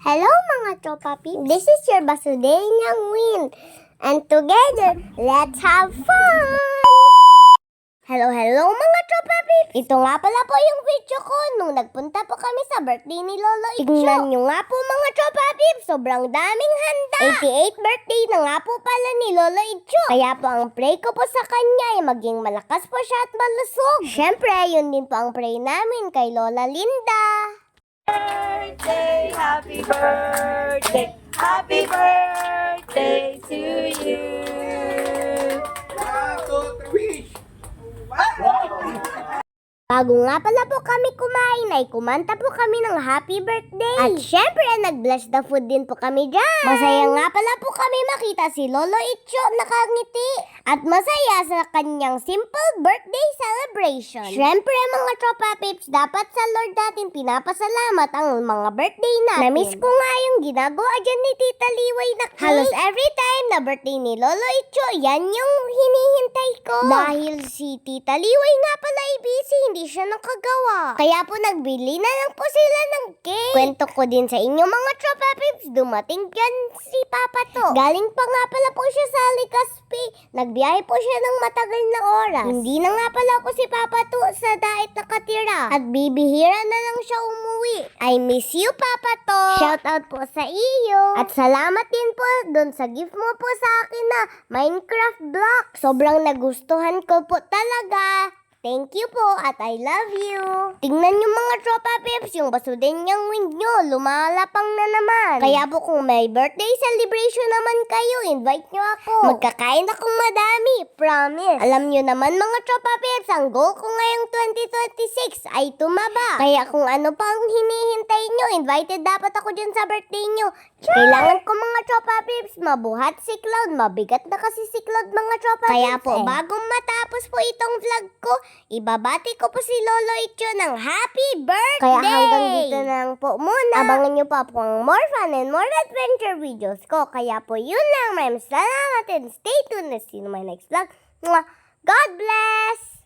Hello mga tropa peeps! This is your Basudenyang Win. And together, let's have fun! Hello mga tropa peeps! Ito nga pala po yung video ko nung nagpunta po kami sa birthday ni Lolo Icho. Tingnan nyo nga po mga tropa peeps, sobrang daming handa. 88th birthday na nga po pala ni Lolo Icho. Kaya po ang pray ko po sa kanya ay maging malakas po siya at malusog. Syempre, yun din po ang pray namin kay Lola Linda. Happy birthday, happy birthday to you. 1, 2, 3, wish! Bago nga pala po kami kumain ay kumanta po kami ng happy birthday. At syempre, nag-bless the food din po kami dyan. Masaya nga pala po kami makita si Lolo Icho nakangiti. At masaya sa kanyang simple birthday celebration. Syempre mga tropa pips, dapat sa Lord natin pinapasalamat ang mga birthday natin. Namiss ko nga yung ginagawa dyan ni Tita Liway na cake. Halos every time na birthday ni Lolo Icho, yan yung hinihintay ko. Dahil si Tita Liway nga pala ay busy, hindi siya nakagawa. Kaya po nagbili na lang po sila ng cake. Kwento ko din sa inyo mga tropa pips, dumating dyan si Papa To. Galing pa nga pala po siya sa Legazpi. Nagbiyahe po siya ng matagal na oras. Hindi na nga pala po si Papa To sa Daet nakatira. At bibihira na lang siya umuwi. I miss you Papa To. Shout out po sa iyo. At salamat din po doon sa gift mo po sa akin na Minecraft block. Sobrang nagustuhan ko po talaga. Thank you po at I love you. Tingnan nyo mga tropa pips, yung Basudenyang Win nyo, lumalapang na naman. Kaya po kung may birthday celebration naman kayo, invite nyo ako. Magkakain akong madami, promise. Alam nyo naman mga tropa pips, ang goal ko ngayong 2026 ay tumaba. Kaya kung ano pang hinihintay nyo, invited dapat ako dyan sa birthday nyo. Kailangan ko mga tropa pips, mabuhat si Cloud. Mabigat na kasi si Cloud mga tropa pips. Kaya po, bago matapos po itong vlog ko, ibabati ko po si Lolo Icho ng happy birthday! Kaya hanggang dito na lang po muna. Abangan nyo pa po ang more fun and more adventure videos ko. Kaya po yun lang. Maraming salamat and stay tuned. See you in my next vlog. God bless!